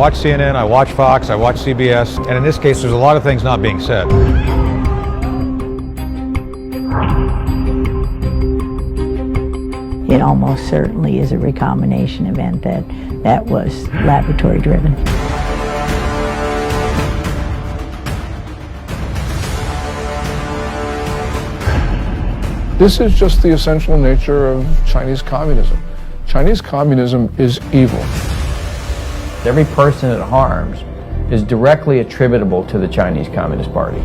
watch CNN, I watch Fox, I watch CBS, and in this case, there's a lot of things not being said. It almost certainly is a recombination event that was laboratory driven. This is just the essential nature of Chinese communism. Chinese communism is evil. Every person it harms is directly attributable to the Chinese Communist Party.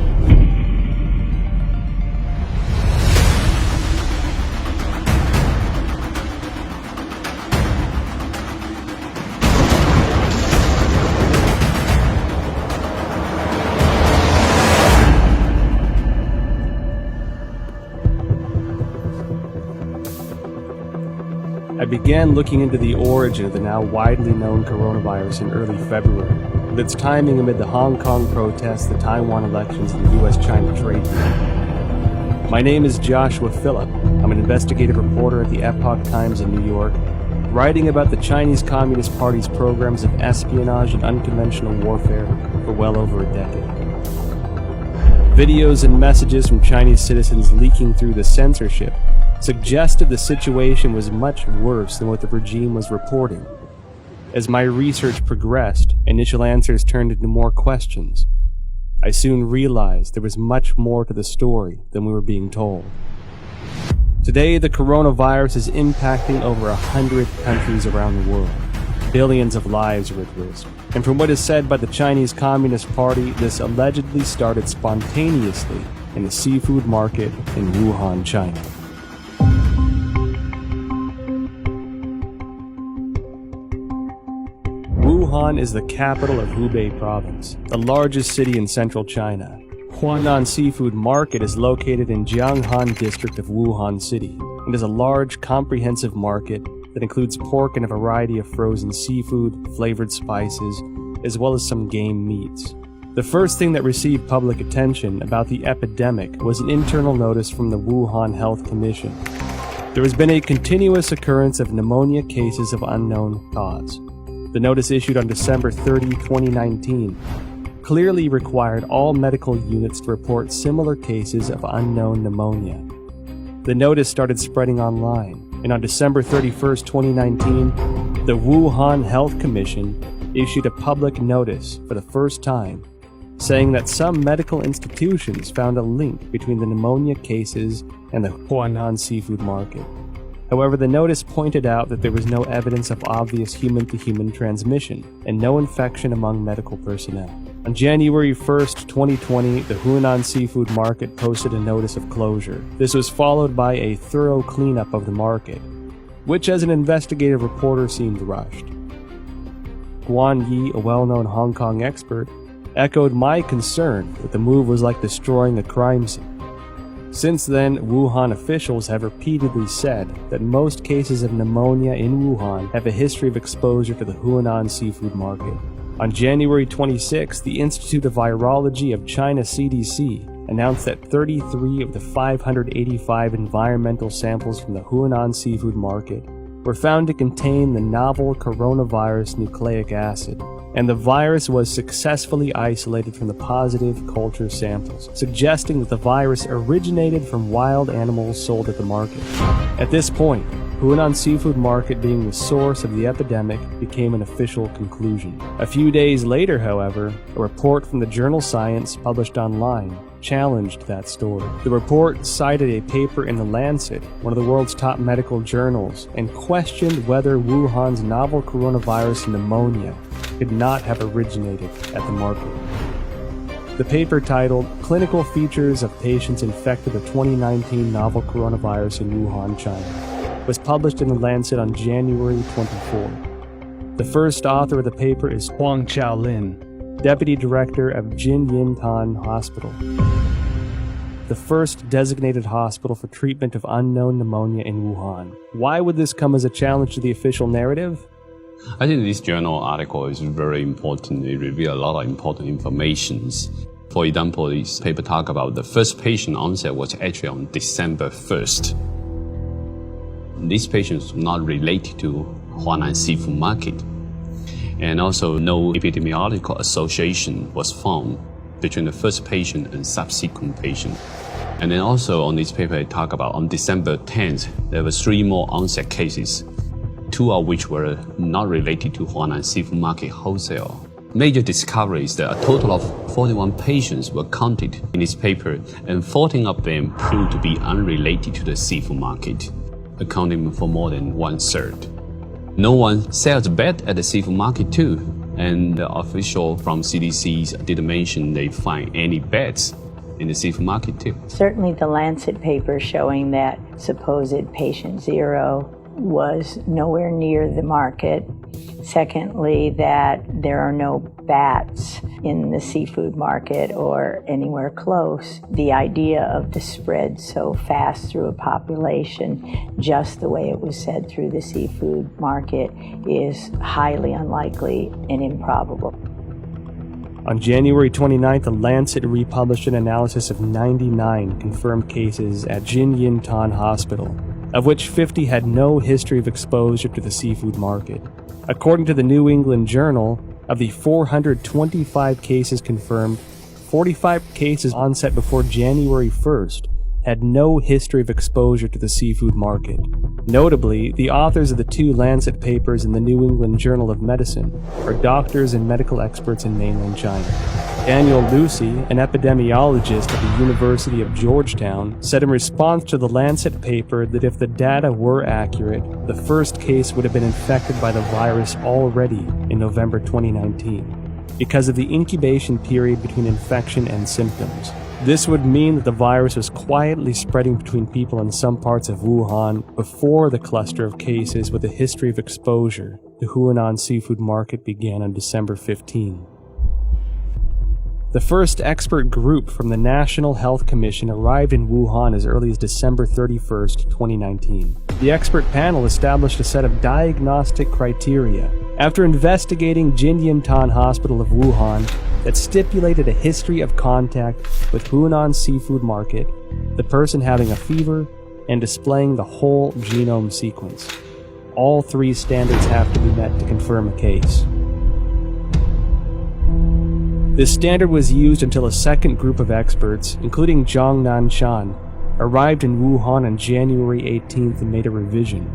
I began looking into the origin of the now widely known coronavirus in early February, with its timing amid the Hong Kong protests, the Taiwan elections, and the US-China trade deal. My name is Joshua Philipp. I'm an investigative reporter at the Epoch Times in New York, writing about the Chinese Communist Party's programs of espionage and unconventional warfare for well over a decade. Videos and messages from Chinese citizens leaking through the censorship suggested the situation was much worse than what the regime was reporting. As my research progressed, initial answers turned into more questions. I soon realized there was much more to the story than we were being told. Today, the coronavirus is impacting over 100 countries around the world. Billions of lives are at risk. And from what is said by the Chinese Communist Party, this allegedly started spontaneously in the seafood market in Wuhan, China. Wuhan is the capital of Hubei province, the largest city in central China. Huanan Seafood Market is located in Jianghan district of Wuhan City. It is a large, comprehensive market that includes pork and a variety of frozen seafood, flavored spices, as well as some game meats. The first thing that received public attention about the epidemic was an internal notice from the Wuhan Health Commission. There has been a continuous occurrence of pneumonia cases of unknown cause. The notice issued on December 30, 2019, clearly required all medical units to report similar cases of unknown pneumonia. The notice started spreading online, and on December 31, 2019, the Wuhan Health Commission issued a public notice for the first time, saying that some medical institutions found a link between the pneumonia cases and the Huanan seafood market. However, the notice pointed out that there was no evidence of obvious human-to-human transmission and no infection among medical personnel. On January 1st, 2020, the Huanan seafood market posted a notice of closure. This was followed by a thorough cleanup of the market, which as an investigative reporter seemed rushed. Guan Yi, a well-known Hong Kong expert, echoed my concern that the move was like destroying a crime scene. Since then, Wuhan officials have repeatedly said that most cases of pneumonia in Wuhan have a history of exposure to the Huanan seafood market. On January 26, the Institute of Virology of China CDC announced that 33 of the 585 environmental samples from the Huanan seafood market were found to contain the novel coronavirus nucleic acid, and the virus was successfully isolated from the positive culture samples, suggesting that the virus originated from wild animals sold at the market. At this point, Huanan seafood market being the source of the epidemic became an official conclusion. A few days later, however, a report from the journal Science published online challenged that story. The report cited a paper in The Lancet, one of the world's top medical journals, and questioned whether Wuhan's novel coronavirus pneumonia could not have originated at the market. The paper, titled Clinical Features of Patients Infected with 2019 Novel Coronavirus in Wuhan, China, was published in The Lancet on January 24. The first author of the paper is Huang Chaolin, Deputy Director of Jin Yin Tan Hospital, the first designated hospital for treatment of unknown pneumonia in Wuhan. Why would this come as a challenge to the official narrative? I think this journal article is very important. It reveals a lot of important information. For example, this paper talks about the first patient onset was actually on December 1st. These patients were not related to Huanan seafood market. and also no epidemiological association was found between the first patient and subsequent patient. And then also on this paper, I talk about on December 10th, there were 3 more onset cases, 2 of which were not related to Huanan seafood market wholesale. Major discovery is that a total of 41 patients were counted in this paper, and 14 of them proved to be unrelated to the seafood market, accounting for more than 1/3. No one sells bed at the seafood market too, and the official from CDC didn't mention they find any beds in the seafood market too. Certainly the Lancet paper showing that supposed patient 0 was nowhere near the market. Secondly, that there are no bats in the seafood market or anywhere close. The idea of the spread so fast through a population, just the way it was said through the seafood market, is highly unlikely and improbable. On January 29th, the Lancet republished an analysis of 99 confirmed cases at Jinyintan Hospital, of which 50 had no history of exposure to the seafood market. According to the New England Journal, of the 425 cases confirmed, 45 cases onset before January 1st had no history of exposure to the seafood market. Notably, the authors of the 2 Lancet papers in the New England Journal of Medicine are doctors and medical experts in mainland China. Daniel Lucy, an epidemiologist at the University of Georgetown, said in response to the Lancet paper that if the data were accurate, the first case would have been infected by the virus already in November 2019, because of the incubation period between infection and symptoms. This would mean that the virus was quietly spreading between people in some parts of Wuhan before the cluster of cases with a history of exposure to Huanan seafood market began on December 15. The first expert group from the National Health Commission arrived in Wuhan as early as December 31st, 2019. The expert panel established a set of diagnostic criteria after investigating Jinyintan Hospital of Wuhan that stipulated a history of contact with Huanan seafood market, the person having a fever, and displaying the whole genome sequence. All 3 standards have to be met to confirm a case. This standard was used until a second group of experts, including Zhang Nanshan, arrived in Wuhan on January 18th and made a revision.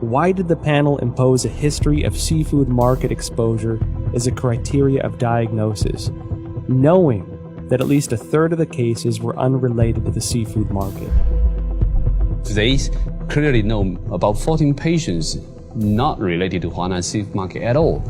Why did the panel impose a history of seafood market exposure as a criteria of diagnosis, knowing that at least 1/3 of the cases were unrelated to the seafood market? They clearly know about 14 patients not related to Huanan seafood market at all.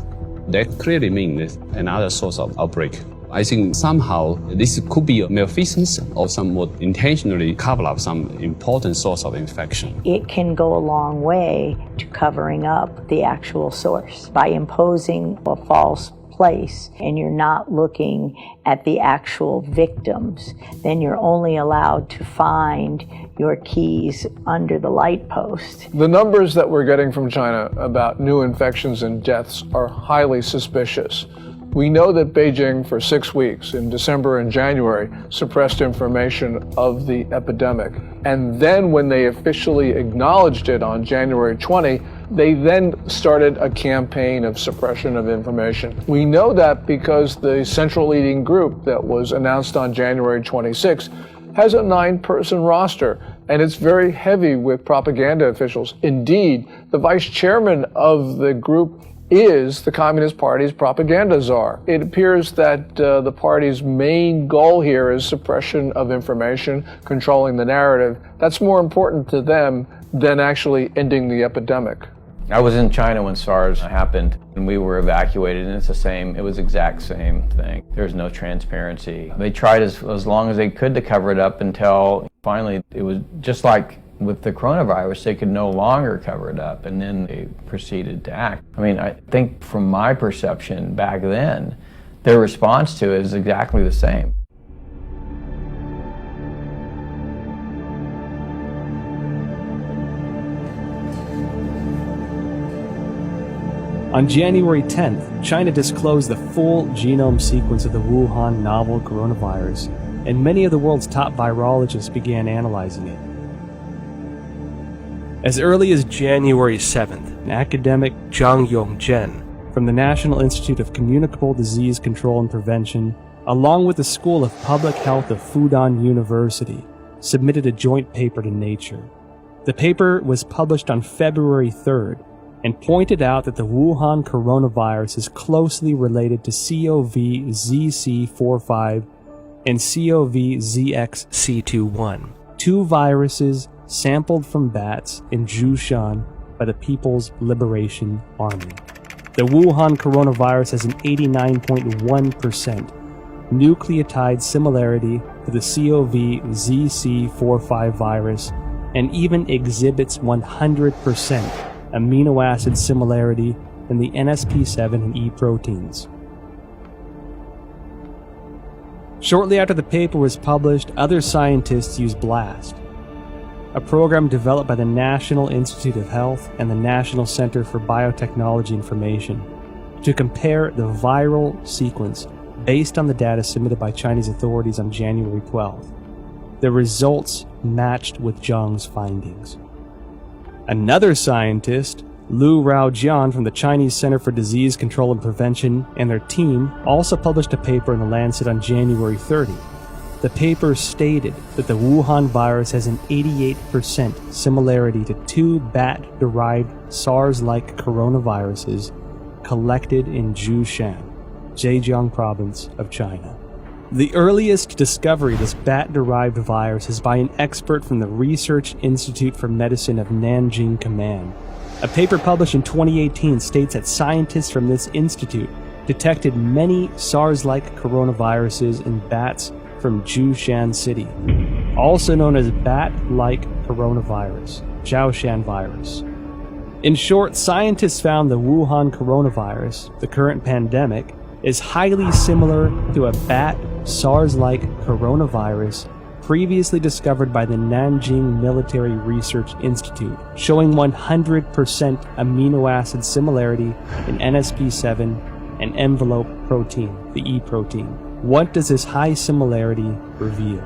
That clearly means another source of outbreak. I think somehow this could be a malfeasance or somewhat intentionally cover up some important source of infection. It can go a long way to covering up the actual source by imposing a false place and you're not looking at the actual victims. Then you're only allowed to find your keys under the light post. The numbers that we're getting from China about new infections and deaths are highly suspicious. We know that Beijing, for 6 weeks in December and January, suppressed information of the epidemic. And then when they officially acknowledged it on January 20, they then started a campaign of suppression of information. We know that because the central leading group that was announced on January 26 has a 9-person roster, and it's very heavy with propaganda officials. Indeed, the vice chairman of the group is the Communist Party's propaganda czar. It appears that the party's main goal here is suppression of information, controlling the narrative. That's more important to them than actually ending the epidemic. I was in China when SARS happened, and we were evacuated, and it was the exact same thing. There's no transparency. They tried as long as they could to cover it up until finally it was just like with the coronavirus, they could no longer cover it up, and then they proceeded to act. I mean, I think from my perception back then, their response to it is exactly the same. On January 10th, China disclosed the full genome sequence of the Wuhan novel coronavirus, and many of the world's top virologists began analyzing it. As early as January 7th, an academic Zhang Yongzhen from from the National Institute of Communicable Disease Control and Prevention, along with the School of Public Health of Fudan University, submitted a joint paper to Nature. The paper was published on February 3rd and pointed out that the Wuhan coronavirus is closely related to CoV-ZC45 and CoV-ZXC21, two viruses sampled from bats in Zhoushan by the People's Liberation Army. The Wuhan coronavirus has an 89.1% nucleotide similarity to the CoV-ZC45 virus and even exhibits 100% amino acid similarity in the NSP7 and E proteins. Shortly after the paper was published, other scientists used BLAST, a program developed by the National Institute of Health and the National Center for Biotechnology Information, to compare the viral sequence based on the data submitted by Chinese authorities on January 12th. The results matched with Zhang's findings. Another scientist, Lu Raojian from the Chinese Center for Disease Control and Prevention, and their team also published a paper in The Lancet on January 30. The paper stated that the Wuhan virus has an 88% similarity to two bat-derived SARS-like coronaviruses collected in Zhoushan, Zhejiang province of China. The earliest discovery of this bat-derived virus is by an expert from the Research Institute for Medicine of Nanjing Command. A paper published in 2018 states that scientists from this institute detected many SARS-like coronaviruses in bats from Zhoushan City, also known as bat-like coronavirus, Zhoushan virus. In short, scientists found the Wuhan coronavirus, the current pandemic, is highly similar to a bat SARS-like coronavirus previously discovered by the Nanjing Military Research Institute, showing 100% amino acid similarity in NSP7 and envelope protein, the E protein. What does this high similarity reveal?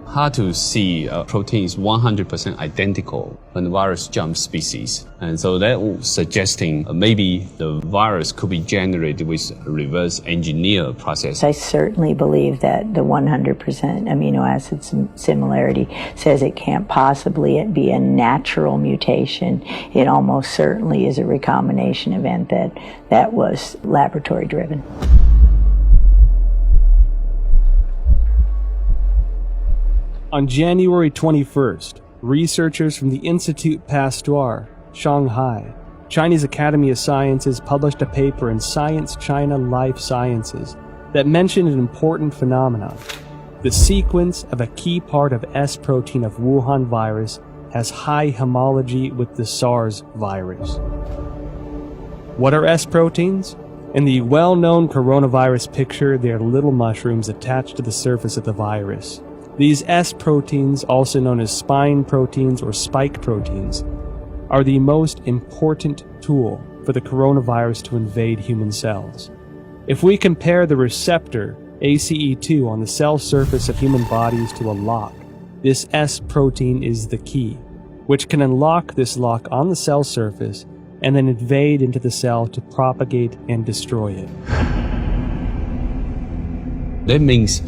Hard to see a protein is 100% identical when the virus jumps species. And so that was suggesting maybe the virus could be generated with a reverse engineer process. I certainly believe that the 100% amino acid similarity says it can't possibly be a natural mutation. It almost certainly is a recombination event that was laboratory driven. On January 21st, researchers from the Institut Pasteur, Shanghai, Chinese Academy of Sciences published a paper in Science China Life Sciences that mentioned an important phenomenon. The sequence of a key part of S protein of Wuhan virus has high homology with the SARS virus. What are S proteins? In the well-known coronavirus picture, they are little mushrooms attached to the surface of the virus. These S proteins, also known as spine proteins or spike proteins, are the most important tool for the coronavirus to invade human cells. If we compare the receptor ACE2 on the cell surface of human bodies to a lock, this S protein is the key, which can unlock this lock on the cell surface and then invade into the cell to propagate and destroy it. That means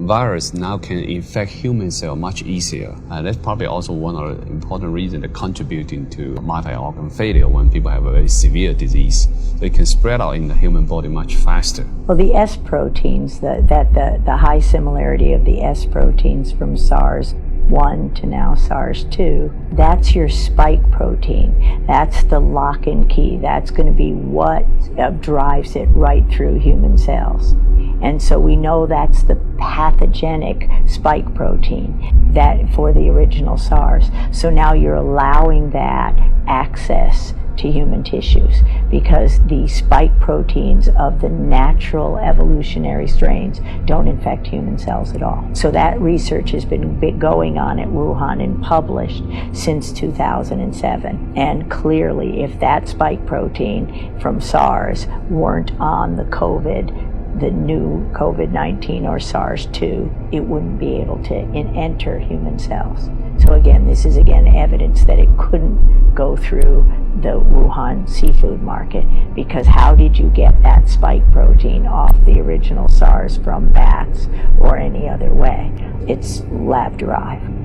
virus now can infect human cell much easier. That's probably also one of the important reasons that contributing to multi-organ failure when people have a very severe disease. They can spread out in the human body much faster. Well, the S proteins, the high similarity of the S proteins from SARS-1 to now SARS-2, that's your spike protein. That's the lock and key. That's going to be what drives it right through human cells. And so we know that's the pathogenic spike protein that for the original SARS. So now you're allowing that access to human tissues because the spike proteins of the natural evolutionary strains don't infect human cells at all. So that research has been going on at Wuhan and published since 2007. And clearly, if that spike protein from SARS weren't on the new COVID-19 or SARS-2, it wouldn't be able to enter human cells. So again, this is evidence that it couldn't go through the Wuhan seafood market, because how did you get that spike protein off the original SARS from bats or any other way? It's lab-derived.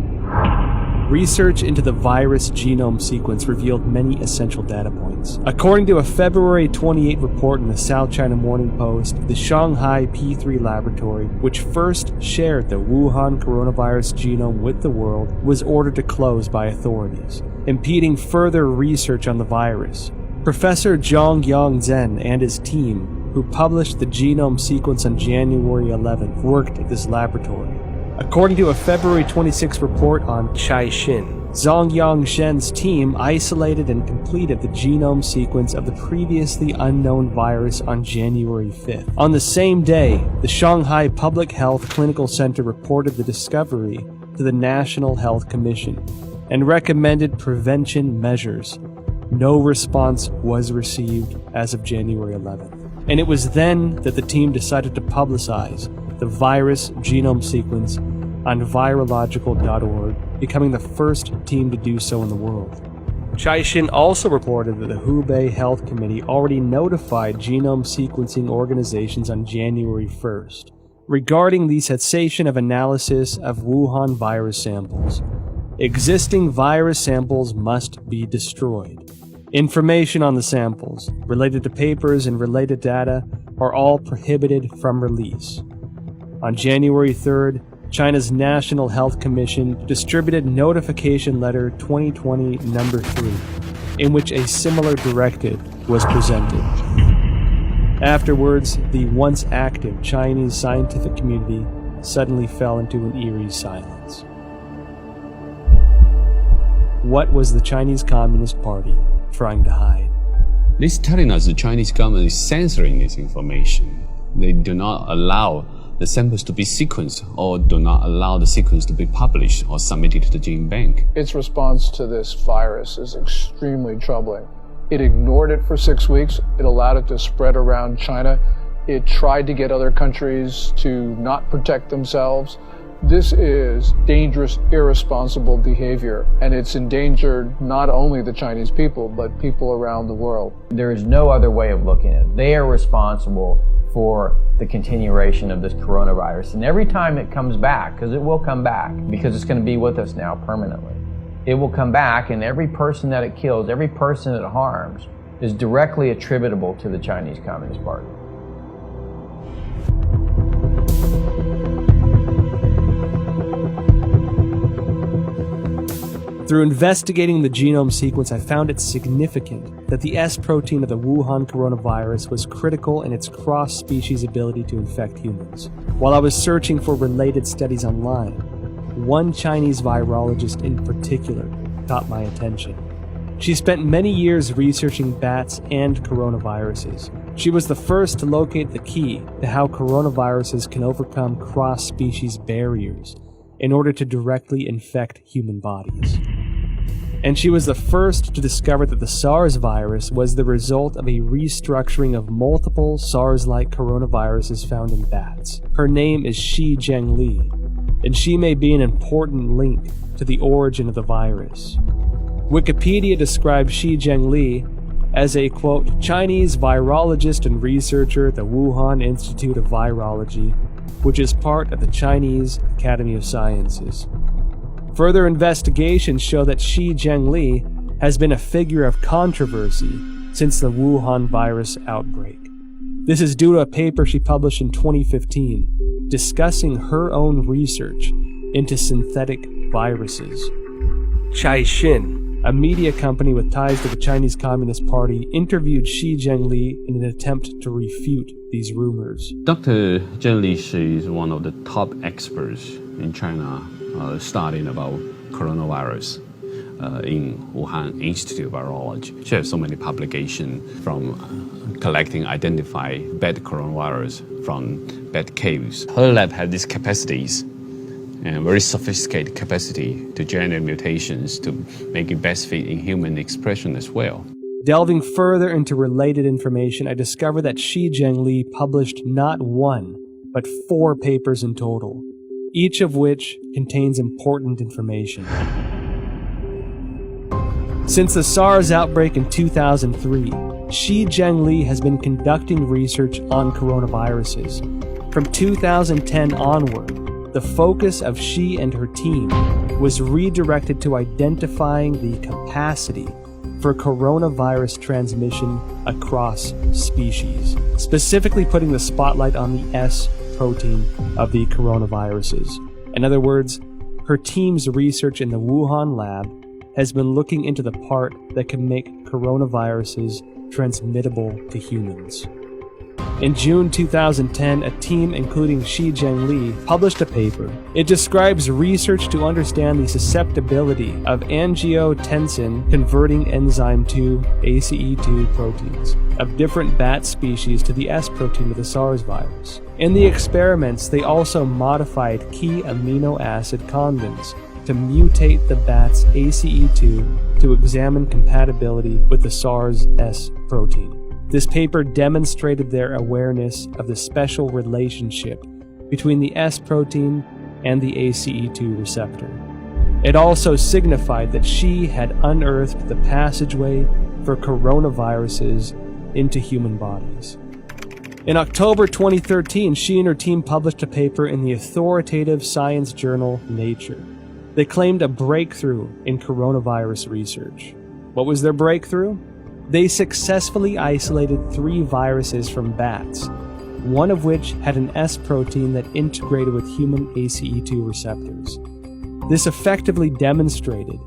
Research into the virus genome sequence revealed many essential data points. According to a February 28 report in the South China Morning Post, the Shanghai P3 laboratory, which first shared the Wuhan coronavirus genome with the world, was ordered to close by authorities, impeding further research on the virus. Professor Zhong Yongzhen and his team, who published the genome sequence on January 11th, worked at this laboratory. According to a February 26 report on Caixin, Zhong Yongzhen's team isolated and completed the genome sequence of the previously unknown virus on January 5th. On the same day, the Shanghai Public Health Clinical Center reported the discovery to the National Health Commission and recommended prevention measures. No response was received as of January 11th. And it was then that the team decided to publicize the virus genome sequence on virological.org, becoming the first team to do so in the world. Caixin also reported that the Hubei Health Committee already notified genome sequencing organizations on January 1st regarding the cessation of analysis of Wuhan virus samples. Existing virus samples must be destroyed. Information on the samples, related to papers and related data, are all prohibited from release. On January 3rd, China's National Health Commission distributed Notification Letter 2020 number 3, in which a similar directive was presented. Afterwards, the once active Chinese scientific community suddenly fell into an eerie silence. What was the Chinese Communist Party trying to hide? This is telling us the Chinese government is censoring this information. They do not allow the samples to be sequenced or do not allow the sequence to be published or submitted to the gene bank. Its response to this virus is extremely troubling. It ignored it for 6 weeks. It allowed it to spread around China. It tried to get other countries to not protect themselves. This is dangerous, irresponsible behavior, and it's endangered not only the Chinese people, but people around the world. There is no other way of looking at it. They are responsible for the continuation of this coronavirus. And every time it comes back, because it will come back, because it's going to be with us now permanently, it will come back, and every person that it kills, every person it harms, is directly attributable to the Chinese Communist Party. Through investigating the genome sequence, I found it significant that the S protein of the Wuhan coronavirus was critical in its cross-species ability to infect humans. While I was searching for related studies online, one Chinese virologist in particular caught my attention. She spent many years researching bats and coronaviruses. She was the first to locate the key to how coronaviruses can overcome cross-species barriers in order to directly infect human bodies. And she was the first to discover that the SARS virus was the result of a restructuring of multiple SARS-like coronaviruses found in bats. Her name is Shi Zhengli, and she may be an important link to the origin of the virus. Wikipedia describes Shi Zhengli as a, quote, Chinese virologist and researcher at the Wuhan Institute of Virology, which is part of the Chinese Academy of Sciences. Further investigations show that Shi Zhengli has been a figure of controversy since the Wuhan virus outbreak. This is due to a paper she published in 2015 discussing her own research into synthetic viruses. Caixin, a media company with ties to the Chinese Communist Party, interviewed Shi Zhengli in an attempt to refute these rumors. Dr. Zhengli, she is one of the top experts in China studying about coronavirus in Wuhan Institute of Virology. She has so many publications from collecting, identify bad coronavirus from bad caves. Her lab had these capacities and very sophisticated capacity to generate mutations to make it best fit in human expression as well. Delving further into related information, I discovered that Shi Zhengli published not one, but 4 papers in total, each of which contains important information. Since the SARS outbreak in 2003, Shi Zhengli has been conducting research on coronaviruses. From 2010 onward, the focus of Shi and her team was redirected to identifying the capacity for coronavirus transmission across species, specifically putting the spotlight on the S protein of the coronaviruses. In other words, her team's research in the Wuhan lab has been looking into the part that can make coronaviruses transmittable to humans. In June 2010, a team including Shi Zhengli published a paper. It describes research to understand the susceptibility of angiotensin converting enzyme 2 ACE2 proteins of different bat species to the S protein of the SARS virus. In the experiments, they also modified key amino acid convents to mutate the bat's ACE2 to examine compatibility with the SARS S protein. This paper demonstrated their awareness of the special relationship between the S protein and the ACE2 receptor. It also signified that Shi had unearthed the passageway for coronaviruses into human bodies. In October 2013, Shi and her team published a paper in the authoritative science journal Nature. They claimed a breakthrough in coronavirus research. What was their breakthrough? They successfully isolated 3 viruses from bats, one of which had an S protein that integrated with human ACE2 receptors. This effectively demonstrated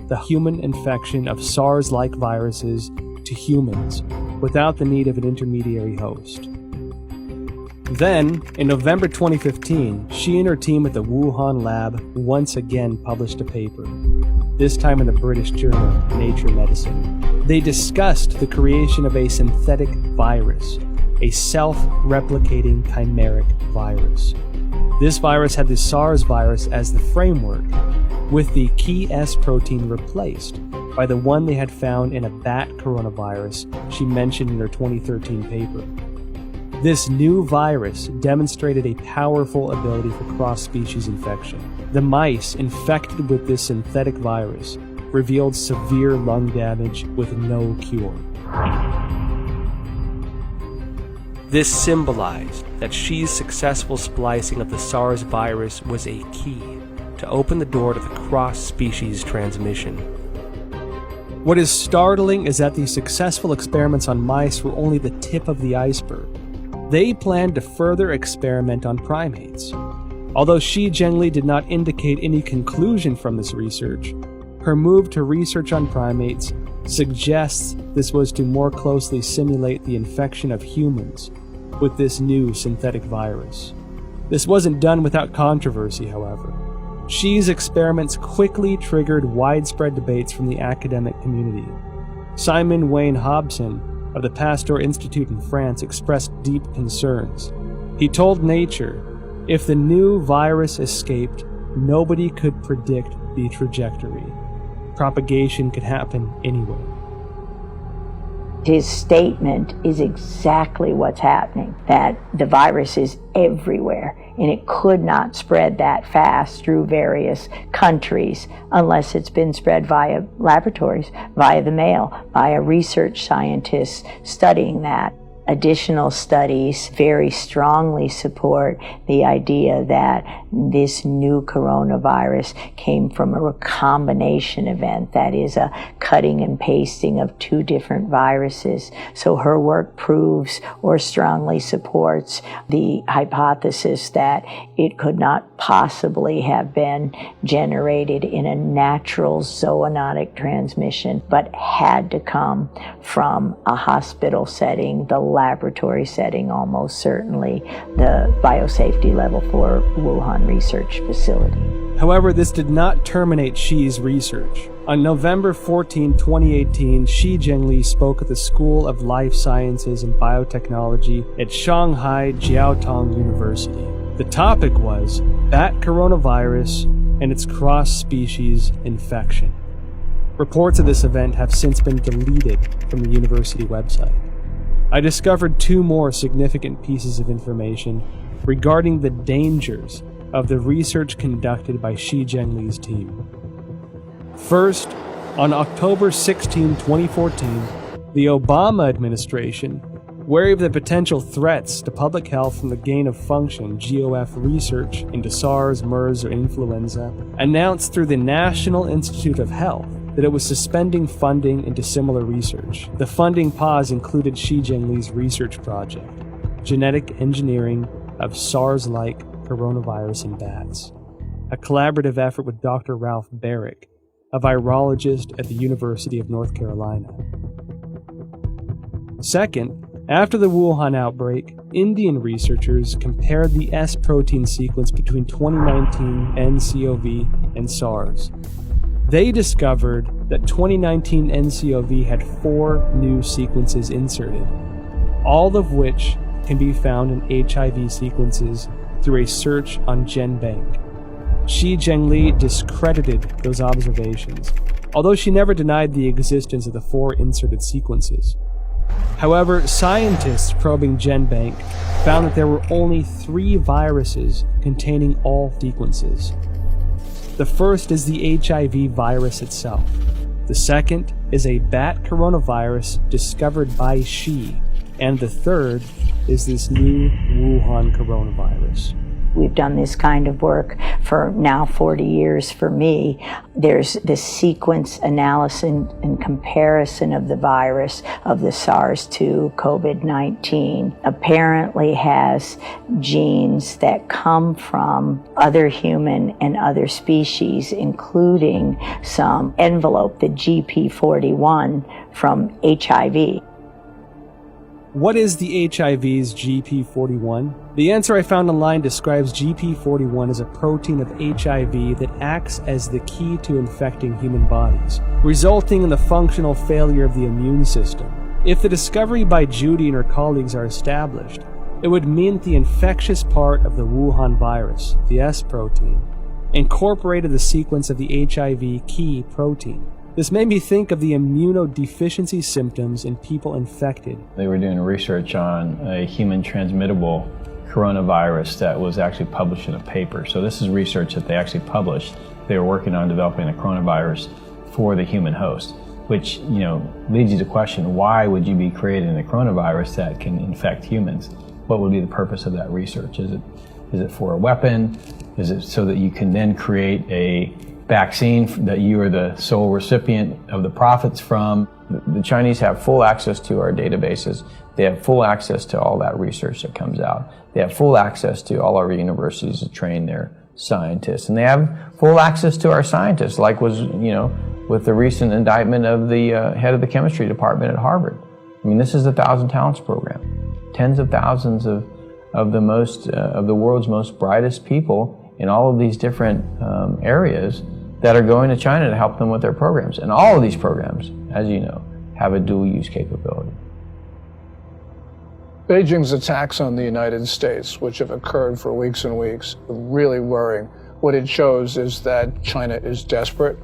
the human infection of SARS-like viruses to humans without the need of an intermediary host. Then, in November 2015, Shi and her team at the Wuhan lab once again published a paper, this time in the British journal Nature Medicine. They discussed the creation of a synthetic virus, a self-replicating chimeric virus. This virus had the SARS virus as the framework, with the key S protein replaced by the one they had found in a bat coronavirus she mentioned in her 2013 paper. This new virus demonstrated a powerful ability for cross-species infection. The mice infected with this synthetic virus revealed severe lung damage with no cure. This symbolized that Shi's successful splicing of the SARS virus was a key to open the door to the cross-species transmission. What is startling is that these successful experiments on mice were only the tip of the iceberg. They planned to further experiment on primates. Although Shi Zhengli did not indicate any conclusion from this research, her move to research on primates suggests this was to more closely simulate the infection of humans with this new synthetic virus. This wasn't done without controversy, however. Shi's experiments quickly triggered widespread debates from the academic community. Simon Wayne Hobson of the Pasteur Institute in France expressed deep concerns. He told Nature, if the new virus escaped, nobody could predict the trajectory. Propagation could happen anyway. His statement is exactly what's happening, that the virus is everywhere and it could not spread that fast through various countries unless it's been spread via laboratories, via the mail, via research scientists studying that. Additional studies very strongly support the idea that this new coronavirus came from a recombination event, that is a cutting and pasting of 2 different viruses. So her work proves or strongly supports the hypothesis that it could not possibly have been generated in a natural zoonotic transmission, but had to come from a hospital setting, the laboratory setting, almost certainly the biosafety level for Wuhan research facility. However, this did not terminate Shi's research. On November 14, 2018, Shi Zhengli spoke at the School of Life Sciences and Biotechnology at Shanghai Jiaotong University. The topic was bat coronavirus and its cross-species infection. Reports of this event have since been deleted from the university website. I discovered 2 more significant pieces of information regarding the dangers of the research conducted by Shi Zhengli's team. First, On October 16, 2014, the Obama administration, wary of the potential threats to public health from the gain-of-function GOF research into SARS, MERS, or influenza, announced through the National Institute of Health that it was suspending funding into similar research. The funding pause included Xi Jinping's research project, genetic engineering of SARS-like coronavirus in bats, a collaborative effort with Dr. Ralph Barrick, a virologist at the University of North Carolina. Second, after the Wuhan outbreak, Indian researchers compared the S protein sequence between 2019 nCoV and SARS. They discovered that 2019 nCoV had 4 new sequences inserted, all of which can be found in HIV sequences through a search on GenBank. Shi Zhengli discredited those observations, although she never denied the existence of the 4 inserted sequences. However, scientists probing GenBank found that there were only 3 viruses containing all sequences. The first is the HIV virus itself. The second is a bat coronavirus discovered by Xi. And the third is this new Wuhan coronavirus. We've done this kind of work for now 40 years for me. There's the sequence analysis and comparison of the virus of the SARS-2 COVID-19 apparently has genes that come from other human and other species, including some envelope, the GP41 from HIV. What is the HIV's GP41? The answer I found online describes GP41 as a protein of HIV that acts as the key to infecting human bodies, resulting in the functional failure of the immune system. If the discovery by Judy and her colleagues are established, it would mean that the infectious part of the Wuhan virus, the S protein, incorporated the sequence of the HIV key protein. This made me think of the immunodeficiency symptoms in people infected. They were doing research on a human transmittable coronavirus that was actually published in a paper. So this is research that they actually published. They were working on developing a coronavirus for the human host, which, leads you to question, why would you be creating a coronavirus that can infect humans? What would be the purpose of that research? Is it for a weapon? Is it so that you can then create a vaccine that you are the sole recipient of the profits from? The Chinese have full access to our databases. They have full access to all that research that comes out. They have full access to all our universities to train their scientists. And they have full access to our scientists, like was, with the recent indictment of the head of the chemistry department at Harvard. I mean, this is the 1,000 Talents program. Tens of thousands of the world's most brightest people in all of these different areas that are going to China to help them with their programs. And all of these programs, as you know, have a dual use capability. Beijing's attacks on the United States, which have occurred for weeks and weeks, are really worrying. What it shows is that China is desperate,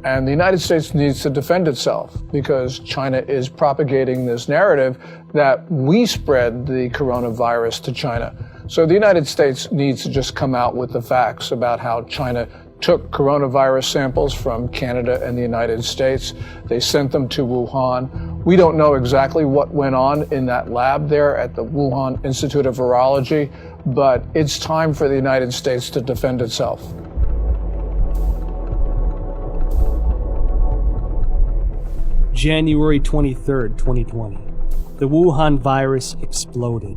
and the United States needs to defend itself because China is propagating this narrative that we spread the coronavirus to China. So the United States needs to just come out with the facts about how China took coronavirus samples from Canada and the United States. They sent them to Wuhan. We don't know exactly what went on in that lab there at the Wuhan Institute of Virology, but it's time for the United States to defend itself. January 23rd, 2020. The Wuhan virus exploded.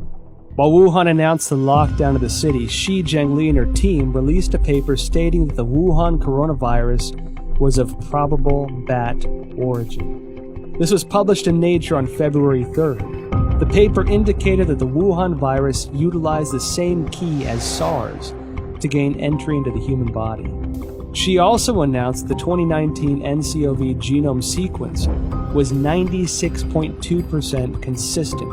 While Wuhan announced the lockdown of the city, Shi Zhengli and her team released a paper stating that the Wuhan coronavirus was of probable bat origin. This was published in Nature on February 3rd. The paper indicated that the Wuhan virus utilized the same key as SARS to gain entry into the human body. She also announced the 2019 nCoV genome sequence was 96.2% consistent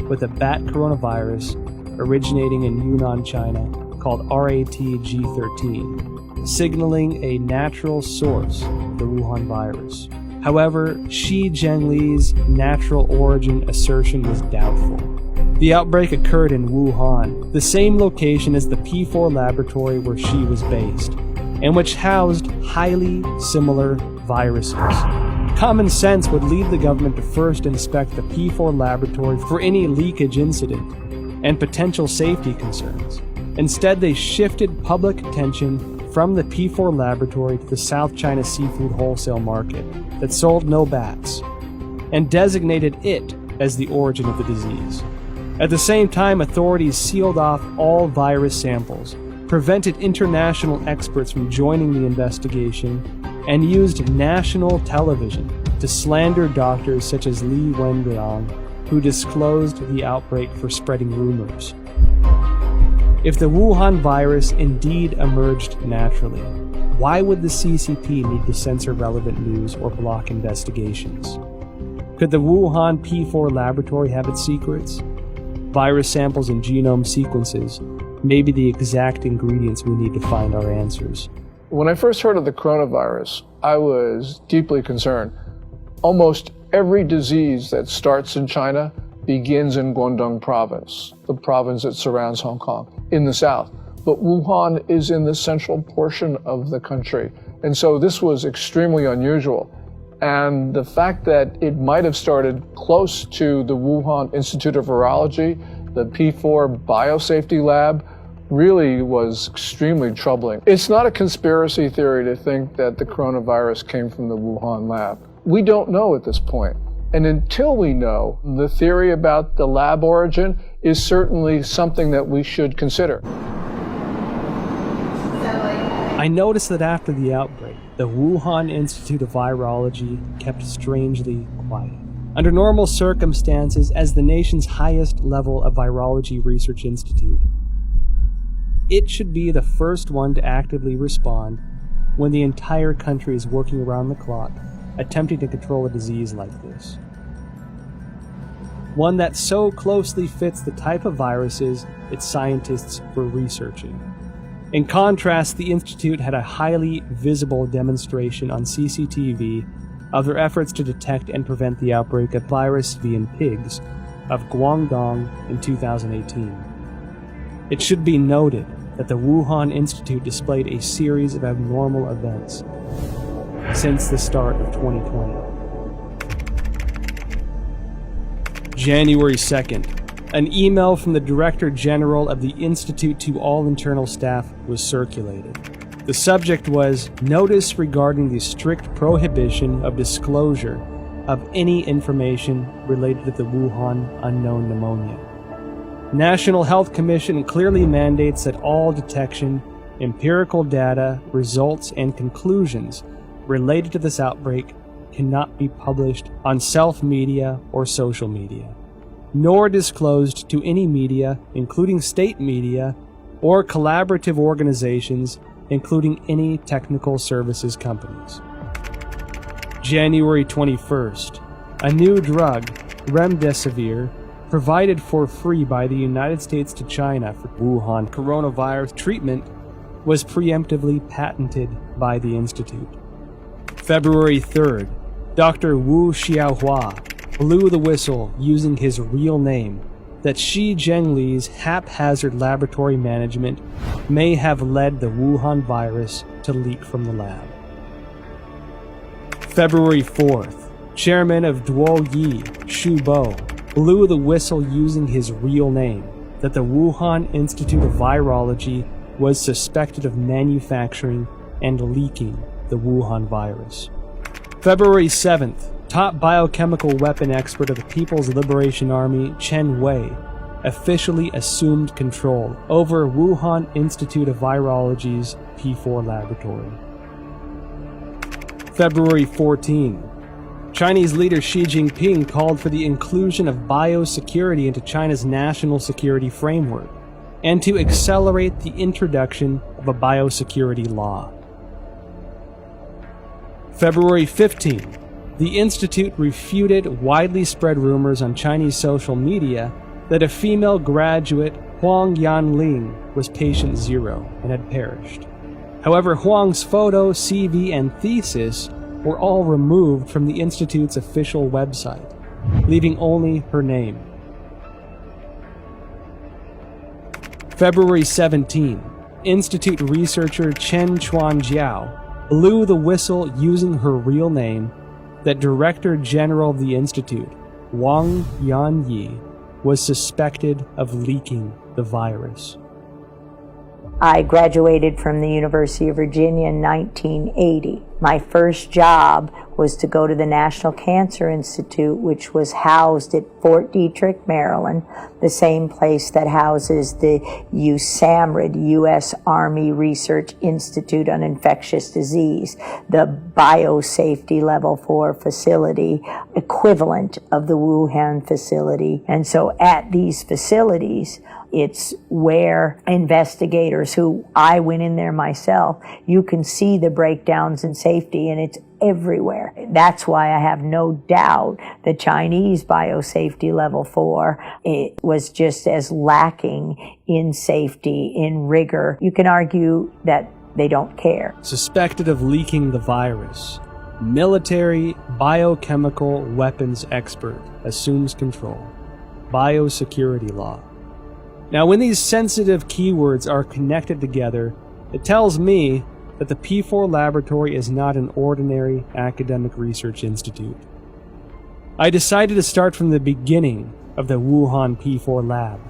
with a bat coronavirus originating in Huanan, China, called RATG13, signaling a natural source of the Wuhan virus. However, Shi Zhengli's natural origin assertion was doubtful. The outbreak occurred in Wuhan, the same location as the P4 laboratory where Shi was based, and which housed highly similar viruses. Common sense would lead the government to first inspect the P4 laboratory for any leakage incident and potential safety concerns. Instead, they shifted public attention from the P4 laboratory to the South China seafood wholesale market that sold no bats, and designated it as the origin of the disease. At the same time, authorities sealed off all virus samples, prevented international experts from joining the investigation, and used national television to slander doctors such as Li Wenliang, who disclosed the outbreak for spreading rumors. If the Wuhan virus indeed emerged naturally, why would the CCP need to censor relevant news or block investigations? Could the Wuhan P4 laboratory have its secrets? Virus samples and genome sequences may be the exact ingredients we need to find our answers. When I first heard of the coronavirus, I was deeply concerned. Almost every disease that starts in China begins in Guangdong province, the province that surrounds Hong Kong, in the south. But Wuhan is in the central portion of the country. And so this was extremely unusual. And the fact that it might have started close to the Wuhan Institute of Virology, the P4 biosafety lab, really was extremely troubling. It's not a conspiracy theory to think that the coronavirus came from the Wuhan lab. We don't know at this point. And until we know, the theory about the lab origin is certainly something that we should consider. I noticed that after the outbreak, the Wuhan Institute of Virology kept strangely quiet. Under normal circumstances, as the nation's highest level of virology research institute, it should be the first one to actively respond when the entire country is working around the clock, attempting to control a disease like this. One that so closely fits the type of viruses its scientists were researching. In contrast, the Institute had a highly visible demonstration on CCTV of their efforts to detect and prevent the outbreak of virus V in pigs of Guangdong in 2018. It should be noted that the Wuhan Institute displayed a series of abnormal events since the start of 2020. January 2nd. An email from the Director General of the Institute to all internal staff was circulated. The subject was Notice regarding the strict prohibition of disclosure of any information related to the Wuhan unknown pneumonia. National Health Commission clearly mandates that all detection, empirical data, results, and conclusions related to this outbreak cannot be published on self-media or social media, nor disclosed to any media, including state media, or collaborative organizations, including any technical services companies. January 21st. A new drug, remdesivir, provided for free by the United States to China for Wuhan coronavirus treatment, was preemptively patented by the Institute. February 3rd. Dr. Wu Xiaohua blew the whistle using his real name that Xi Zhengli's haphazard laboratory management may have led the Wuhan virus to leak from the lab. February 4th, Chairman of Duoyi, Xu Bo, blew the whistle using his real name that the Wuhan Institute of Virology was suspected of manufacturing and leaking the Wuhan virus. February 7th, top biochemical weapon expert of the People's Liberation Army, Chen Wei, officially assumed control over Wuhan Institute of Virology's P4 laboratory. February 14. Chinese leader Xi Jinping called for the inclusion of biosecurity into China's national security framework and to accelerate the introduction of a biosecurity law. February 15. The Institute refuted widely spread rumors on Chinese social media that a female graduate, Huang Yanling, was patient zero and had perished. However, Huang's photo, CV, and thesis were all removed from the Institute's official website, leaving only her name. February 17. Institute researcher Chen Chuanjiao blew the whistle using her real name that Director General of the Institute, Wang Yanyi, was suspected of leaking the virus. I graduated from the University of Virginia in 1980. My first job was to go to the National Cancer Institute, which was housed at Fort Detrick, Maryland, the same place that houses the USAMRIID, U.S. Army Research Institute on Infectious Disease, the biosafety level 4 facility, equivalent of the Wuhan facility. And so at these facilities, it's where investigators who I went in there myself, you can see the breakdowns in safety, and it's everywhere. That's why I have no doubt the Chinese biosafety level 4, it was just as lacking in safety, in rigor. You can argue that they don't care. Suspected of leaking the virus, military biochemical weapons expert assumes control. Biosecurity law. Now, when these sensitive keywords are connected together, it tells me that the P4 laboratory is not an ordinary academic research institute. I decided to start from the beginning of the Wuhan P4 lab.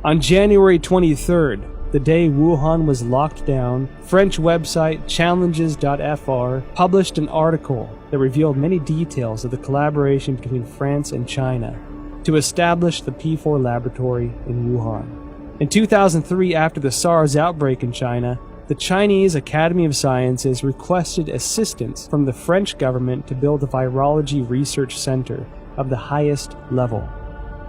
On January 23rd, the day Wuhan was locked down, French website challenges.fr published an article that revealed many details of the collaboration between France and China to establish the P4 laboratory in Wuhan. In 2003, after the SARS outbreak in China, the Chinese Academy of Sciences requested assistance from the French government to build a virology research center of the highest level.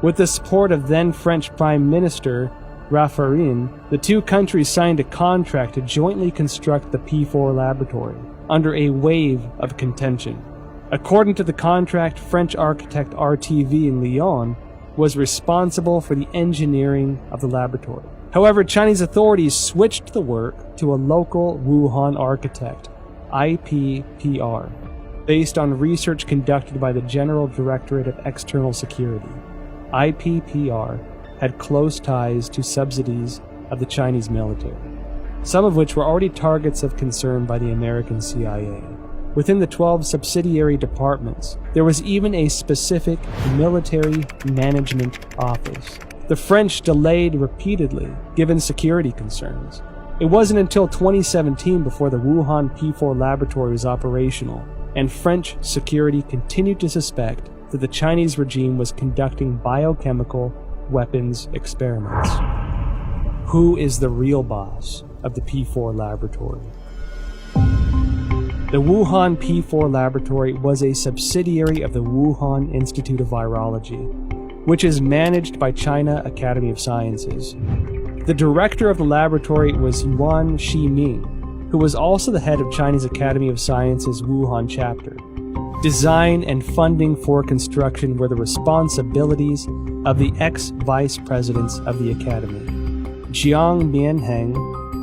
With the support of then French Prime Minister Raffarin, the two countries signed a contract to jointly construct the P4 laboratory under a wave of contention. According to the contract, French architect RTV in Lyon was responsible for the engineering of the laboratory. However, Chinese authorities switched the work to a local Wuhan architect, IPPR, based on research conducted by the General Directorate of External Security. IPPR had close ties to subsidies of the Chinese military, some of which were already targets of concern by the American CIA. Within the 12 subsidiary departments, there was even a specific military management office. The French delayed repeatedly, given security concerns. It wasn't until 2017 before the Wuhan P4 laboratory was operational, and French security continued to suspect that the Chinese regime was conducting biochemical weapons experiments. Who is the real boss of the P4 laboratory? The Wuhan P4 laboratory was a subsidiary of the Wuhan Institute of Virology, which is managed by China Academy of Sciences. The director of the laboratory was Yuan Shiming, who was also the head of Chinese Academy of Sciences Wuhan chapter. Design and funding for construction were the responsibilities of the ex-vice presidents of the academy, Jiang Mianheng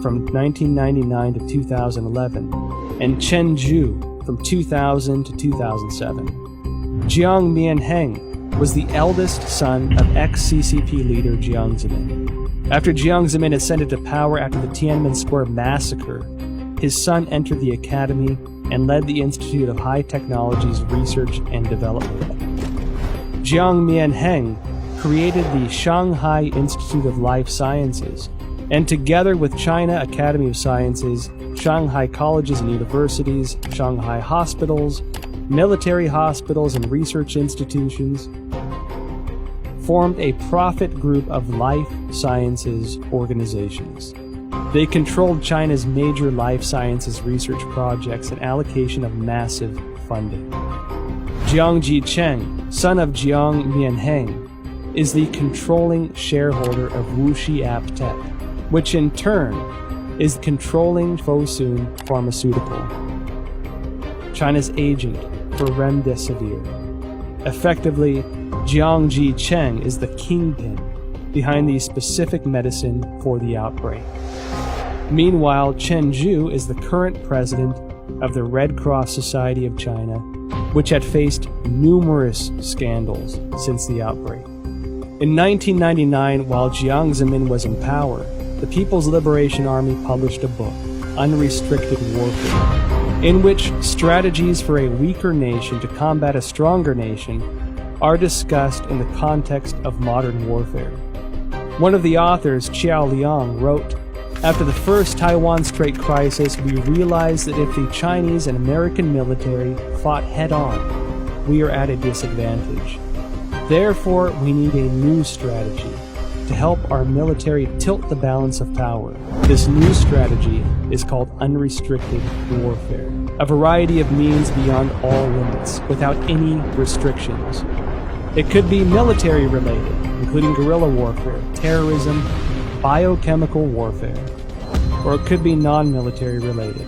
from 1999 to 2011, and Chen Zhu from 2000 to 2007. Jiang Mianheng was the eldest son of ex-CCP leader Jiang Zemin. After Jiang Zemin ascended to power after the Tiananmen Square massacre, his son entered the academy and led the Institute of High Technologies Research and Development. Jiang Mianheng created the Shanghai Institute of Life Sciences, and together with China Academy of Sciences, Shanghai colleges and universities, Shanghai hospitals, military hospitals and research institutions, formed a profit group of life sciences organizations. They controlled China's major life sciences research projects and allocation of massive funding. Jiang Jicheng, son of Jiang Mianheng, is the controlling shareholder of Wuxi AppTech, which in turn is controlling Fosun Pharmaceutical, China's agent for Remdesivir. Effectively, Jiang Jicheng is the kingpin behind the specific medicine for the outbreak. Meanwhile, Chen Zhu is the current president of the Red Cross Society of China, which had faced numerous scandals since the outbreak. In 1999, while Jiang Zemin was in power, the People's Liberation Army published a book, Unrestricted Warfare, in which strategies for a weaker nation to combat a stronger nation are discussed in the context of modern warfare. One of the authors, Qiao Liang, wrote, "After the first Taiwan Strait crisis, we realized that if the Chinese and American military fought head-on, we are at a disadvantage. Therefore, we need a new strategy to help our military tilt the balance of power. This new strategy is called unrestricted warfare, a variety of means beyond all limits, without any restrictions. It could be military related, including guerrilla warfare, terrorism, biochemical warfare, or it could be non-military related,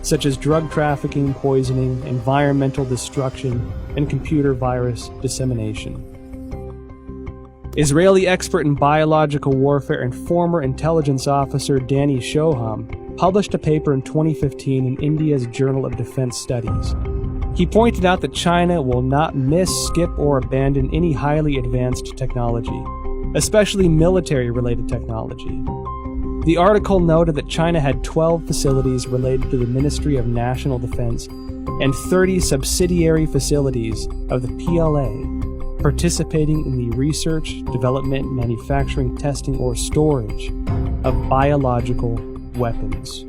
such as drug trafficking, poisoning, environmental destruction, and computer virus dissemination." Israeli expert in biological warfare and former intelligence officer Danny Shoham published a paper in 2015 in India's Journal of Defense Studies. He pointed out that China will not miss, skip, or abandon any highly advanced technology, especially military-related technology. The article noted that China had 12 facilities related to the Ministry of National Defense and 30 subsidiary facilities of the PLA participating in the research, development, manufacturing, testing, or storage of biological weapons.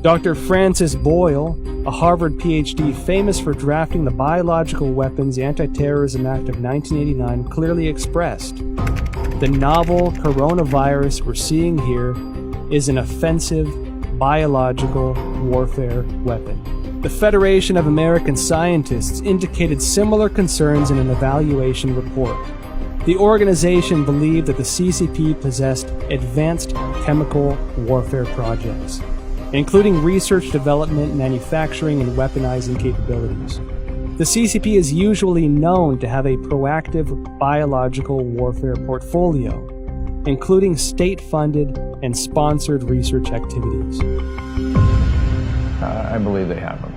Dr. Francis Boyle, a Harvard PhD famous for drafting the Biological Weapons Anti-Terrorism Act of 1989, clearly expressed, "The novel coronavirus we're seeing here is an offensive biological warfare weapon." The Federation of American Scientists indicated similar concerns in an evaluation report. The organization believed that the CCP possessed advanced chemical warfare projects, including research, development, manufacturing, and weaponizing capabilities. The CCP is usually known to have a proactive biological warfare portfolio, including state-funded and sponsored research activities. I believe they have them.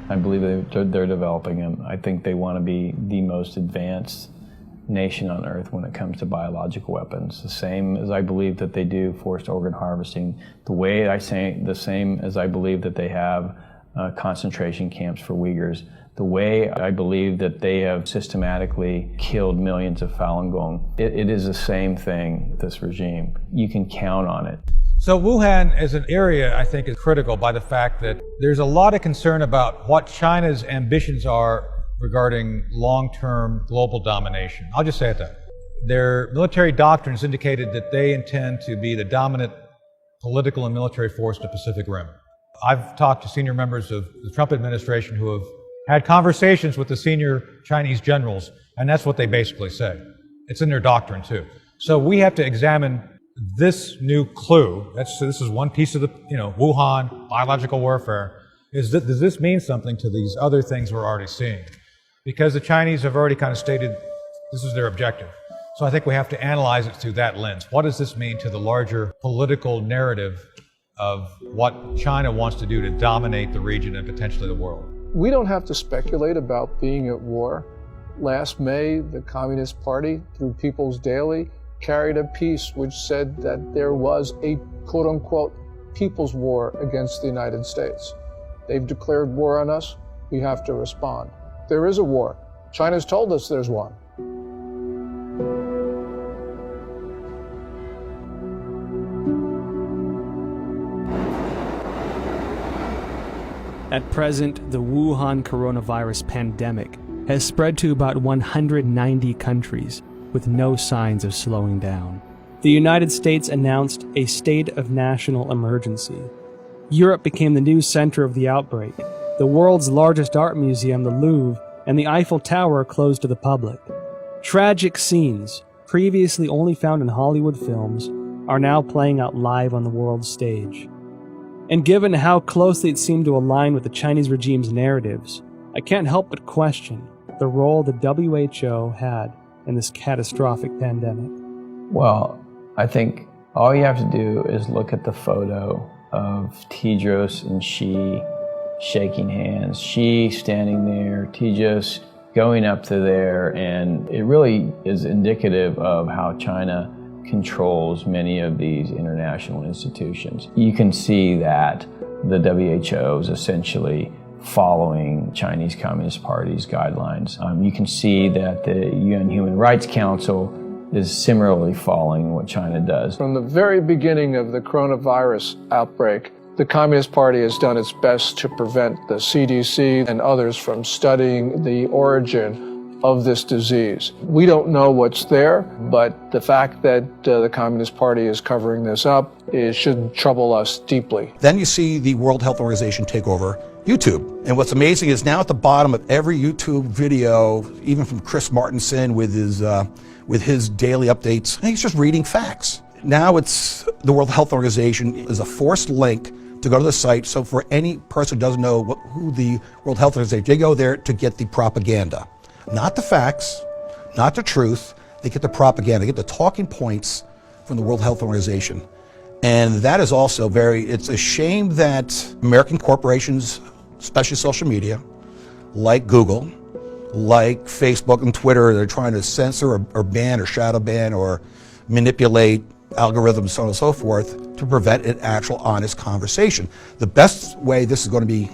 I believe they're developing them. I think they want to be the most advanced nation on earth when it comes to biological weapons. The same as I believe that they do forced organ harvesting. The same as I believe that they have concentration camps for Uyghurs. The way I believe that they have systematically killed millions of Falun Gong. It is the same thing, this regime. You can count on it. So Wuhan as an area, I think, is critical by the fact that there's a lot of concern about what China's ambitions are regarding long-term global domination. I'll just say it that. Their military doctrines indicated that they intend to be the dominant political and military force in the Pacific Rim. I've talked to senior members of the Trump administration who have had conversations with the senior Chinese generals, and that's what they basically say. It's in their doctrine too. So we have to examine this new clue. This is one piece of the, Wuhan, biological warfare. Does this mean something to these other things we're already seeing? Because the Chinese have already kind of stated this is their objective. So I think we have to analyze it through that lens. What does this mean to the larger political narrative of what China wants to do to dominate the region and potentially the world? We don't have to speculate about being at war. Last May, the Communist Party, through People's Daily, carried a piece which said that there was a quote-unquote people's war against the United States. They've declared war on us. We have to respond. There is a war. China's told us there's one. At present, the Wuhan coronavirus pandemic has spread to about 190 countries, with no signs of slowing down. The United States announced a state of national emergency. Europe became the new center of the outbreak. The world's largest art museum, the Louvre, and the Eiffel Tower closed to the public. Tragic scenes, previously only found in Hollywood films, are now playing out live on the world stage. And given how closely it seemed to align with the Chinese regime's narratives, I can't help but question the role the WHO had in this catastrophic pandemic. Well, I think all you have to do is look at the photo of Tedros and Xi shaking hands. Xi standing there, Tedros going up to there, and it really is indicative of how China controls many of these international institutions. You can see that the WHO is essentially following Chinese Communist Party's guidelines. You can see that the UN Human Rights Council is similarly following what China does. From the very beginning of the coronavirus outbreak, the Communist Party has done its best to prevent the CDC and others from studying the origin of this disease. We don't know what's there, but the fact that the Communist Party is covering this up should trouble us deeply. Then you see the World Health Organization take over YouTube. And what's amazing is now at the bottom of every YouTube video, even from Chris Martenson with his daily updates, he's just reading facts. Now it's the World Health Organization is a forced link to go to the site. So for any person who doesn't know who the World Health Organization, they go there to get the propaganda. Not the facts, not the truth. They get the propaganda, they get the talking points from the World Health Organization. And that is also it's a shame that American corporations, especially social media, like Google, like Facebook and Twitter, they're trying to censor or ban or shadow ban or manipulate algorithms, so on and so forth, to prevent an actual honest conversation. The best way this is going to be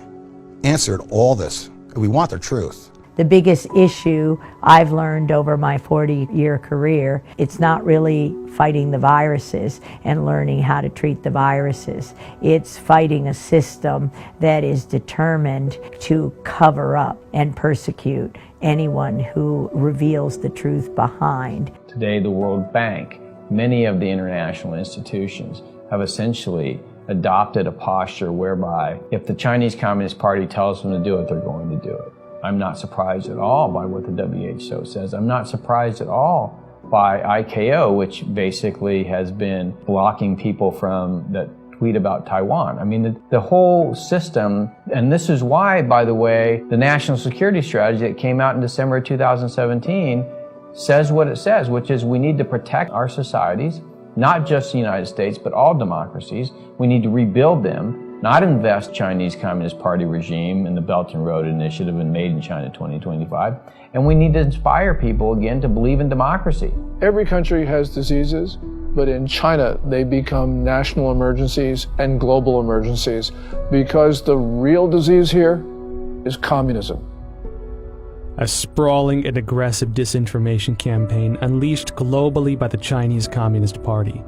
answered, all this, we want the truth. The biggest issue I've learned over my 40-year career, it's not really fighting the viruses and learning how to treat the viruses. It's fighting a system that is determined to cover up and persecute anyone who reveals the truth behind. Today, the World Bank, many of the international institutions have essentially adopted a posture whereby if the Chinese Communist Party tells them to do it, they're going to do it. I'm not surprised at all by what the WHO says. I'm not surprised at all by ICAO, which basically has been blocking people from that tweet about Taiwan. I mean, the whole system, and this is why, by the way, the national security strategy that came out in December 2017 says what it says, which is we need to protect our societies, not just the United States, but all democracies. We need to rebuild them, not invest Chinese Communist Party regime in the Belt and Road Initiative and Made in China 2025. And we need to inspire people again to believe in democracy. Every country has diseases, but in China they become national emergencies and global emergencies because the real disease here is communism. A sprawling and aggressive disinformation campaign unleashed globally by the Chinese Communist Party.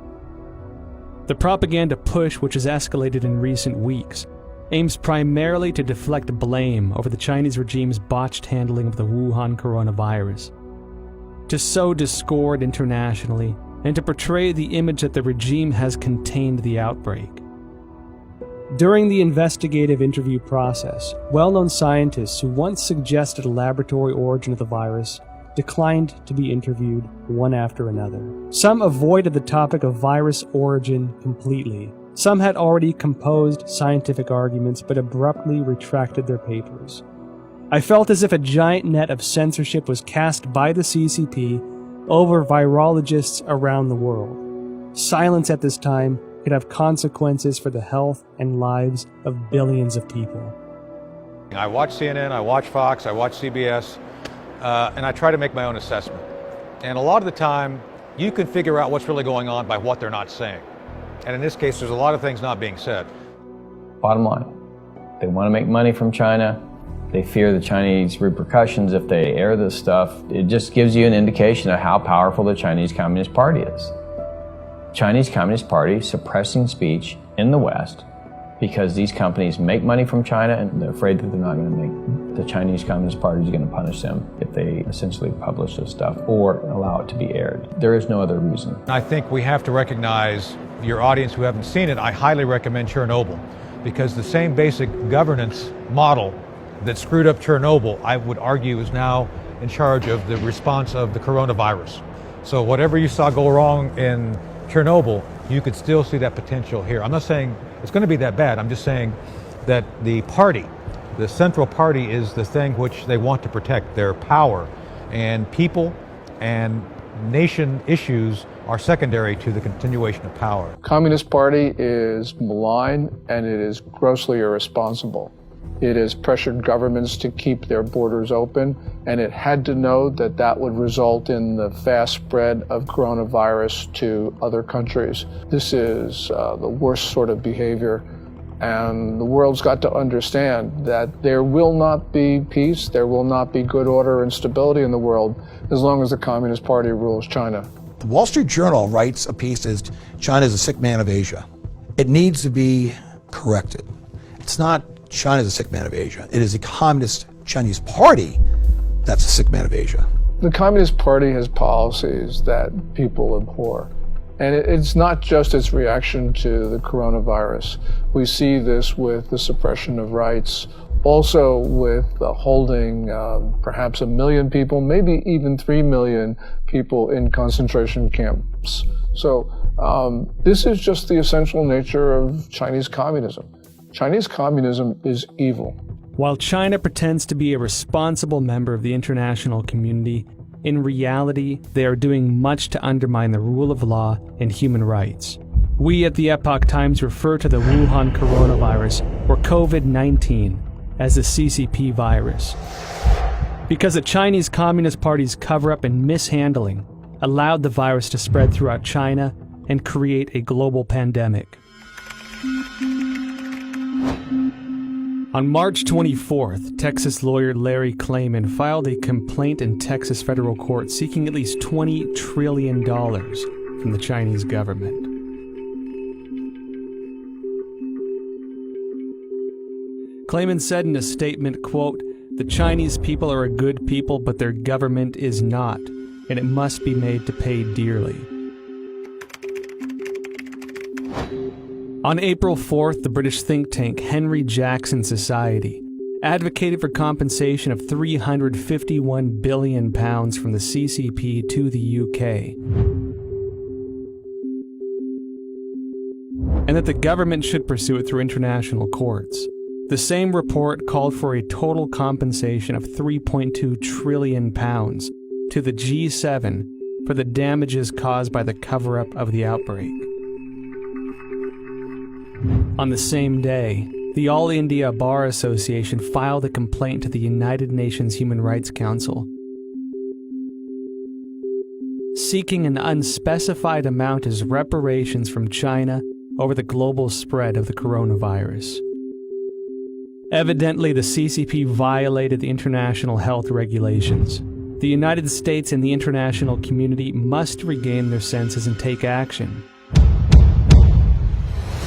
The propaganda push, which has escalated in recent weeks, aims primarily to deflect blame over the Chinese regime's botched handling of the Wuhan coronavirus, to sow discord internationally, and to portray the image that the regime has contained the outbreak. During the investigative interview process, well-known scientists who once suggested a laboratory origin of the virus declined to be interviewed one after another. Some avoided the topic of virus origin completely. Some had already composed scientific arguments but abruptly retracted their papers. I felt as if a giant net of censorship was cast by the CCP over virologists around the world. Silence at this time could have consequences for the health and lives of billions of people. I watch CNN, I watch Fox, I watch CBS, and I try to make my own assessment. And a lot of the time, you can figure out what's really going on by what they're not saying. And in this case, there's a lot of things not being said. Bottom line, they want to make money from China. They fear the Chinese repercussions if they air this stuff. It just gives you an indication of how powerful the Chinese Communist Party is. Chinese Communist Party suppressing speech in the West because these companies make money from China and they're afraid that they're not going to make, the Chinese Communist Party is going to punish them if they essentially publish this stuff or allow it to be aired. There is no other reason. I think we have to recognize, your audience who haven't seen it, I highly recommend Chernobyl, because the same basic governance model that screwed up Chernobyl, I would argue, is now in charge of the response of the coronavirus. So whatever you saw go wrong in Chernobyl, you could still see that potential here. I'm not saying it's going to be that bad. I'm just saying that the party, the central party, is the thing which they want to protect, their power. And people and nation issues are secondary to the continuation of power. Communist Party is malign and it is grossly irresponsible. It has pressured governments to keep their borders open, and it had to know that that would result in the fast spread of coronavirus to other countries. This is the worst sort of behavior And the world's got to understand that there will not be peace, there will not be good order and stability in the world as long as the Communist Party rules China. The Wall Street Journal writes a piece that says China is a sick man of Asia. It needs to be corrected. It's not China is a sick man of Asia. It is the Communist Chinese Party that's a sick man of Asia. The Communist Party has policies that people abhor. And it's not just its reaction to the coronavirus. We see this with the suppression of rights, also with holding perhaps 1 million people, maybe even 3 million people in concentration camps. So this is just the essential nature of Chinese communism. Chinese communism is evil. While China pretends to be a responsible member of the international community, in reality, they are doing much to undermine the rule of law and human rights. We at the Epoch Times refer to the Wuhan coronavirus, or COVID-19, as the CCP virus, because the Chinese Communist Party's cover-up and mishandling allowed the virus to spread throughout China and create a global pandemic. On March 24th, Texas lawyer Larry Klayman filed a complaint in Texas federal court seeking at least $20 trillion from the Chinese government. Klayman said in a statement, quote, "The Chinese people are a good people, but their government is not, and it must be made to pay dearly." On April 4th, the British think tank Henry Jackson Society advocated for compensation of £351 billion from the CCP to the UK, and that the government should pursue it through international courts. The same report called for a total compensation of £3.2 trillion to the G7 for the damages caused by the cover-up of the outbreak. On the same day, the All India Bar Association filed a complaint to the United Nations Human Rights Council, seeking an unspecified amount as reparations from China over the global spread of the coronavirus. Evidently, the CCP violated the international health regulations. The United States and the international community must regain their senses and take action.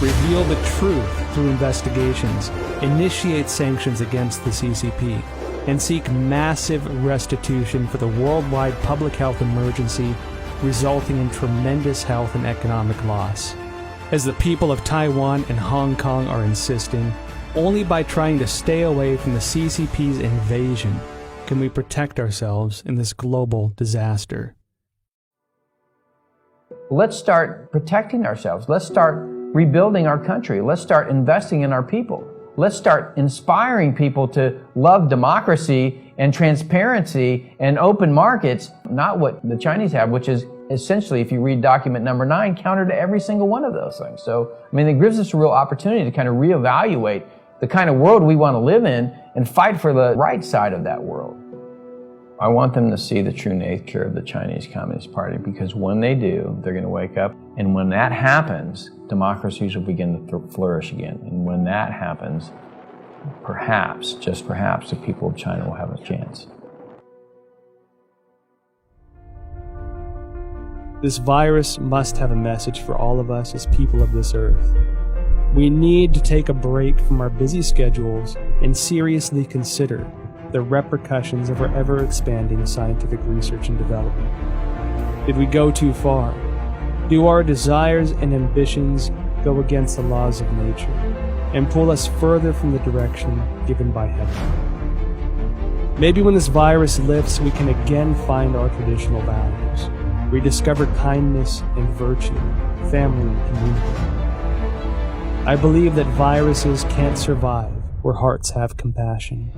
Reveal the truth through investigations, initiate sanctions against the CCP, and seek massive restitution for the worldwide public health emergency resulting in tremendous health and economic loss. As the people of Taiwan and Hong Kong are insisting, only by trying to stay away from the CCP's invasion can we protect ourselves in this global disaster. Let's start protecting ourselves. Let's start rebuilding our country. Let's start investing in our people. Let's start inspiring people to love democracy and transparency and open markets, not what the Chinese have, which is essentially, if you read document number 9, counter to every single one of those things. So, I mean, it gives us a real opportunity to kind of reevaluate the kind of world we want to live in and fight for the right side of that world. I want them to see the true nature of the Chinese Communist Party, because when they do, they're going to wake up. And when that happens, democracies will begin to flourish again. And when that happens, perhaps, just perhaps, the people of China will have a chance. This virus must have a message for all of us as people of this earth. We need to take a break from our busy schedules and seriously consider the repercussions of our ever-expanding scientific research and development. Did we go too far? Do our desires and ambitions go against the laws of nature and pull us further from the direction given by heaven? Maybe when this virus lifts, we can again find our traditional values, rediscover kindness and virtue, family and community. I believe that viruses can't survive where hearts have compassion.